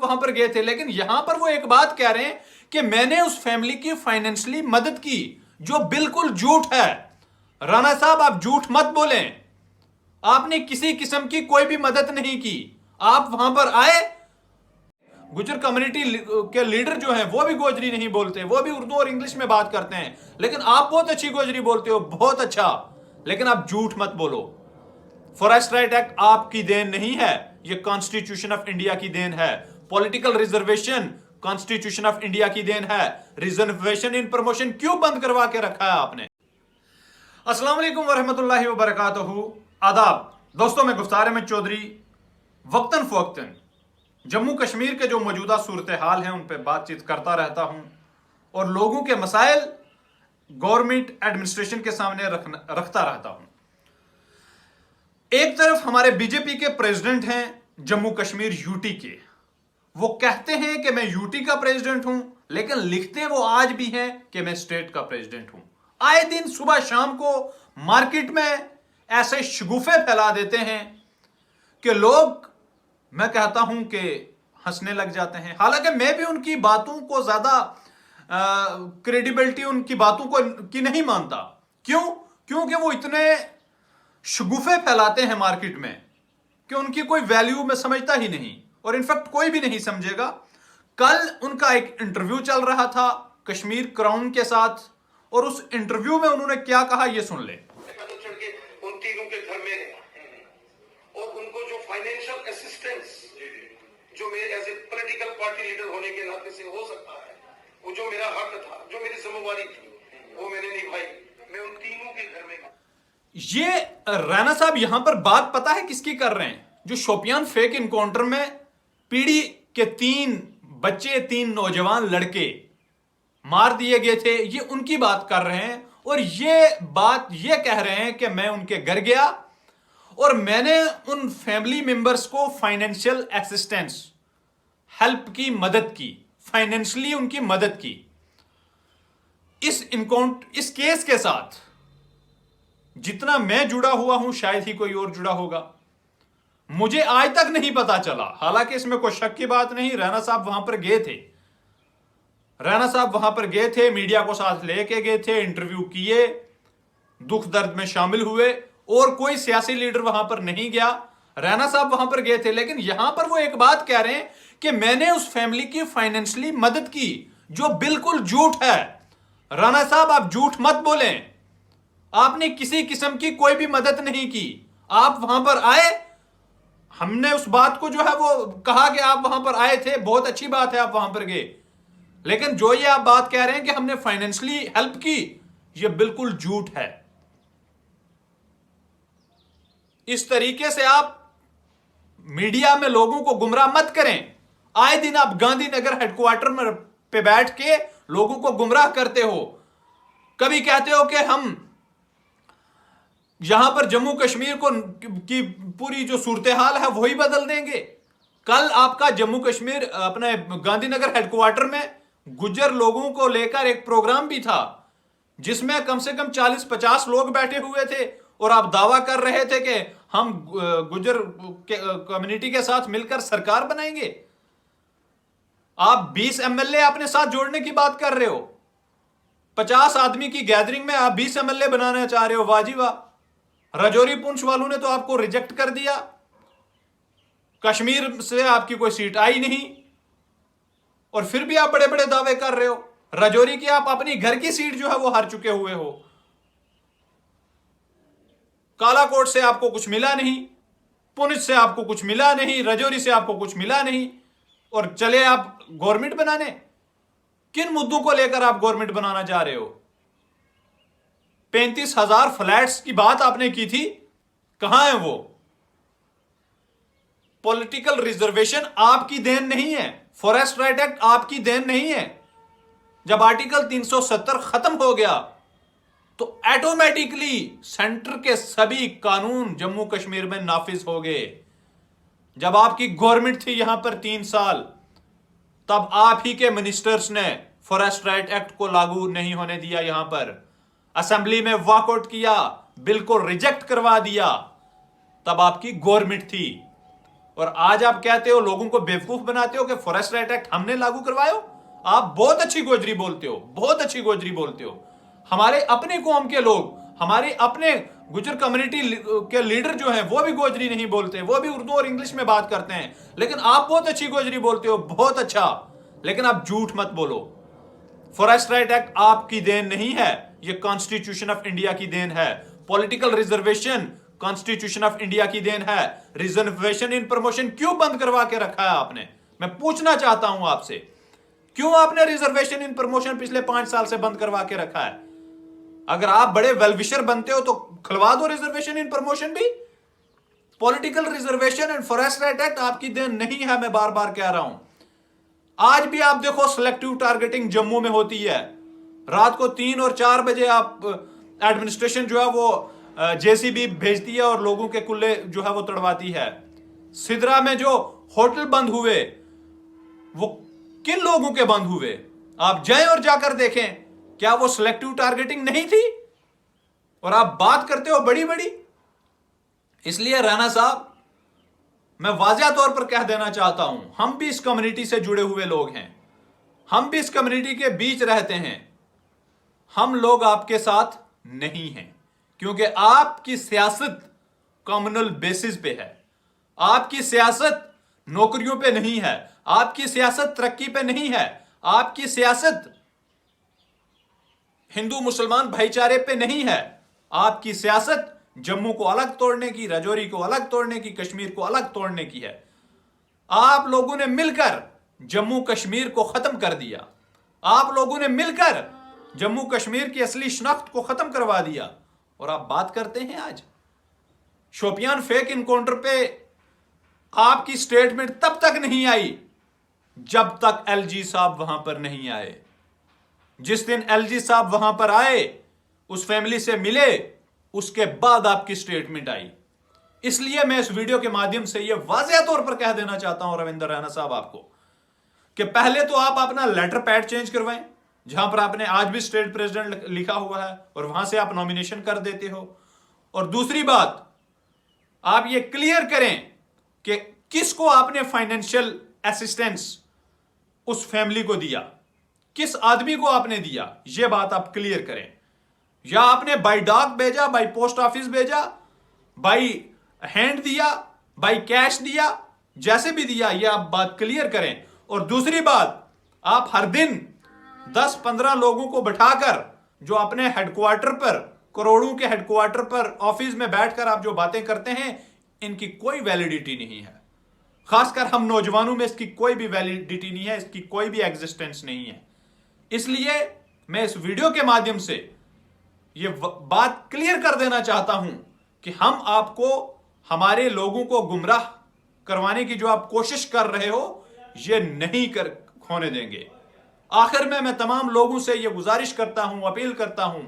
वहां पर गए थे, लेकिन यहां पर वो एक बात कह रहे हैं कि मैंने उस फैमिली की फाइनेंशियली मदद की, जो बिल्कुल झूठ है। राणा साहब, आप झूठ मत बोलें। आपने किसी किस्म की कोई भी मदद नहीं की। आप वहां पर आए, गुजर कम्युनिटी के लीडर जो हैं वो भी गोजरी नहीं बोलते, वो भी उर्दू और इंग्लिश में बात करते हैं, लेकिन आप बहुत अच्छी गोजरी बोलते हो, बहुत अच्छा। लेकिन आप झूठ मत बोलो। फॉरेस्ट राइट एक्ट आपकी देन नहीं है, ये कॉन्स्टिट्यूशन ऑफ इंडिया की देन है। Political reservation constitution of India की देन है। रिजर्वेशन इन प्रमोशन क्यों बंद करवा के रखा है आपने? अस्सलाम वालेकुम वरहमतुल्लाहि वबरकातुहू। आदाब दोस्तों, मैं गुफ्तार अहमद चौधरी वक्तन फवक्तन जम्मू कश्मीर के जो मौजूदा सूरत हाल हैं उन पर बातचीत करता रहता हूं और लोगों के मसाइल गवर्नमेंट एडमिनिस्ट्रेशन के सामने रखता रहता हूं। एक तरफ हमारे बीजेपी के प्रेसिडेंट हैं जम्मू कश्मीर यूटी के, वो कहते हैं कि मैं यूटी का प्रेसिडेंट हूं, लेकिन लिखते वो आज भी हैं कि मैं स्टेट का प्रेसिडेंट हूं। आए दिन सुबह शाम को मार्केट में ऐसे शगुफे फैला देते हैं कि लोग, मैं कहता हूं कि हंसने लग जाते हैं। हालांकि मैं भी उनकी बातों को ज्यादा क्रेडिबिलिटी उनकी बातों को की नहीं मानता। क्यों? क्योंकि वो इतने शगुफे फैलाते हैं मार्केट में कि उनकी कोई वैल्यू मैं समझता ही नहीं, और इनफैक्ट कोई भी नहीं समझेगा। कल उनका एक इंटरव्यू चल रहा था कश्मीर क्राउन के साथ, और उस इंटरव्यू में उन्होंने क्या कहा ये सुन ले। उन तीनों के घर में और उनको जो फाइनेंशियल असिस्टेंस जो मेरे as a political party leader होने के नाते से हो सकता है, वो जो मेरा हक था, जो मेरी जिम्मेवारी थी, वो मैंने निभाई। मैं उन तीनों के घर में। ये राणा साहब यहां पर बात पता है किसकी कर रहे हैं? जो शोपियान फेक इनकाउंटर में पीढ़ी के 3 बच्चे, 3 नौजवान लड़के मार दिए गए थे, ये उनकी बात कर रहे हैं। और ये कह रहे हैं कि मैं उनके घर गया और मैंने उन फैमिली मेंबर्स को फाइनेंशियल असिस्टेंस, हेल्प की, मदद की, फाइनेंशियली उनकी मदद की। इस केस के साथ जितना मैं जुड़ा हुआ हूं, शायद ही कोई और जुड़ा होगा। मुझे आज तक नहीं पता चला, हालांकि इसमें कोई शक की बात नहीं, राणा साहब वहां पर गए थे। राणा साहब वहां पर गए थे, मीडिया को साथ लेके गए थे, इंटरव्यू किए, दुख दर्द में शामिल हुए, और कोई सियासी लीडर वहां पर नहीं गया। राणा साहब वहां पर गए थे, लेकिन यहां पर वो एक बात कह रहे हैं कि मैंने उस फैमिली की फाइनेंशियली मदद की, जो बिल्कुल झूठ है। राणा साहब, आप झूठ मत बोलें। आपने किसी किस्म की कोई भी मदद नहीं की। आप वहां पर आए, हमने उस बात को जो है वो कहा कि आप वहां पर आए थे, बहुत अच्छी बात है आप वहां पर गए, लेकिन जो ये आप बात कह रहे हैं कि हमने फाइनेंशियली हेल्प की, ये बिल्कुल झूठ है। इस तरीके से आप मीडिया में लोगों को गुमराह मत करें। आए दिन आप गांधीनगर हेडक्वार्टर में पे बैठ के लोगों को गुमराह करते हो। कभी कहते हो कि हम यहां पर जम्मू कश्मीर को की पूरी जो सूरत हाल है वही बदल देंगे। कल आपका जम्मू कश्मीर अपने गांधीनगर हेडक्वार्टर में गुज्जर लोगों को लेकर एक प्रोग्राम भी था, जिसमें कम से कम 40-50 लोग बैठे हुए थे, और आप दावा कर रहे थे कि हम गुज्जर कम्युनिटी के साथ मिलकर सरकार बनाएंगे। आप 20 एमएलए अपने साथ जोड़ने की बात कर रहे हो। 50 आदमी की गैदरिंग में आप 20 एमएलए बनाना चाह रहे हो। वाह जी वाह। राजौरी पुंछ वालों ने तो आपको रिजेक्ट कर दिया, कश्मीर से आपकी कोई सीट आई नहीं, और फिर भी आप बड़े बड़े दावे कर रहे हो। राजौरी की आप अपनी घर की सीट जो है वो हार चुके हुए हो। कालाकोट से आपको कुछ मिला नहीं, पुंछ से आपको कुछ मिला नहीं, राजौरी से आपको कुछ मिला नहीं, और चले आप गवर्नमेंट बनाने। किन मुद्दों को लेकर आप गवर्नमेंट बनाना चाह रहे हो? 35,000 फ्लैट्स की बात आपने की थी, कहां है वो? पॉलिटिकल रिजर्वेशन आपकी देन नहीं है, फॉरेस्ट राइट एक्ट आपकी देन नहीं है। जब आर्टिकल 370 खत्म हो गया तो ऑटोमेटिकली सेंटर के सभी कानून जम्मू कश्मीर में नाफिज हो गए। जब आपकी गवर्नमेंट थी यहां पर 3 साल, तब आप ही के मिनिस्टर्स ने फॉरेस्ट राइट एक्ट को लागू नहीं होने दिया। यहां पर असेंबली में वॉकआउट किया, बिल को रिजेक्ट करवा दिया, तब आपकी गवर्नमेंट थी। और आज आप कहते हो, लोगों को बेवकूफ बनाते हो कि फॉरेस्ट राइट एक्ट हमने लागू करवायो। आप बहुत अच्छी गोजरी बोलते हो, बहुत अच्छी गोजरी बोलते हो। हमारे अपने कौम के लोग, हमारे अपने गुजर कम्युनिटी के लीडर जो हैं वो भी गोजरी नहीं बोलते, वो भी उर्दू और इंग्लिश में बात करते हैं, लेकिन आप बहुत अच्छी गोजरी बोलते हो, बहुत अच्छा। लेकिन आप झूठ मत बोलो। फॉरेस्ट राइट एक्ट आपकी देन नहीं है, यह कॉन्स्टिट्यूशन ऑफ इंडिया की देन है। Political reservation constitution of India की देन है। रिजर्वेशन इन प्रमोशन क्यों बंद करवा के रखा है आपने? मैं पूछना चाहता हूं आपसे, क्यों आपने रिजर्वेशन इन प्रमोशन पिछले 5 साल से बंद करवा के रखा है? अगर आप बड़े वेलविशर बनते हो तो खुलवा दो रिजर्वेशन इन प्रमोशन भी। Political reservation and forest right act आपकी देन नहीं है, मैं बार बार कह रहा हूं। आज भी आप देखो, सिलेक्टिव टारगेटिंग जम्मू में होती है। रात को 3 और 4 बजे आप एडमिनिस्ट्रेशन जो है वो जेसीबी भेजती है और लोगों के कुल्ले जो है वो तड़वाती है। सिदरा में जो होटल बंद हुए वो किन लोगों के बंद हुए? आप जाएं और जाकर देखें, क्या वो सिलेक्टिव टारगेटिंग नहीं थी? और आप बात करते हो बड़ी बड़ी। इसलिए राणा साहब, मैं वाज़िया तौर पर कह देना चाहता हूं, हम भी इस कम्युनिटी से जुड़े हुए लोग हैं, हम भी इस कम्युनिटी के बीच रहते हैं। हम लोग आपके साथ नहीं हैं, क्योंकि आपकी सियासत कम्युनल बेसिस पे है। आपकी सियासत नौकरियों पे नहीं है, आपकी सियासत तरक्की पे नहीं है, आपकी सियासत हिंदू मुसलमान भाईचारे पे नहीं है। आपकी सियासत जम्मू को अलग तोड़ने की, राजौरी को अलग तोड़ने की, कश्मीर को अलग तोड़ने की है। आप लोगों ने मिलकर जम्मू कश्मीर को खत्म कर दिया। आप लोगों ने मिलकर जम्मू कश्मीर की असली शनाख्त को खत्म करवा दिया। और आप बात करते हैं आज शोपियान फेक इनकाउंटर पे आपकी स्टेटमेंट तब तक नहीं आई जब तक एलजी साहब वहां पर नहीं आए। जिस दिन एलजी साहब वहां पर आए, उस फैमिली से मिले, उसके बाद आपकी स्टेटमेंट आई। इसलिए मैं इस वीडियो के माध्यम से यह वाज़िया तौर पर कह देना चाहता हूं रविंदर रैना साहब आपको, कि पहले तो आप अपना लेटर पैड चेंज करवाएं, जहां पर आपने आज भी स्टेट प्रेसिडेंट लिखा हुआ है, और वहां से आप नॉमिनेशन कर देते हो। और दूसरी बात, आप ये क्लियर करें कि किसको आपने फाइनेंशियल असिस्टेंस उस फैमिली को दिया, किस आदमी को आपने दिया, यह बात आप क्लियर करें। या आपने बाई डाक भेजा, बाई पोस्ट ऑफिस भेजा, बाई हैंड दिया, बाई कैश दिया, जैसे भी दिया, यह आप बात क्लियर करें। और दूसरी बात, आप हर दिन 10-15 लोगों को बैठाकर जो अपने हेडक्वार्टर पर, करोड़ों के हेडक्वार्टर पर ऑफिस में बैठकर आप जो बातें करते हैं, इनकी कोई वैलिडिटी नहीं है। खासकर हम नौजवानों में इसकी कोई भी वैलिडिटी नहीं है, इसकी कोई भी एग्जिस्टेंस नहीं है। इसलिए मैं इस वीडियो के माध्यम से यह बात क्लियर कर देना चाहता हूं कि हम आपको, हमारे लोगों को गुमराह करवाने की जो आप कोशिश कर रहे हो, यह नहीं होने देंगे। आखिर में मैं तमाम लोगों से यह गुजारिश करता हूं, अपील करता हूं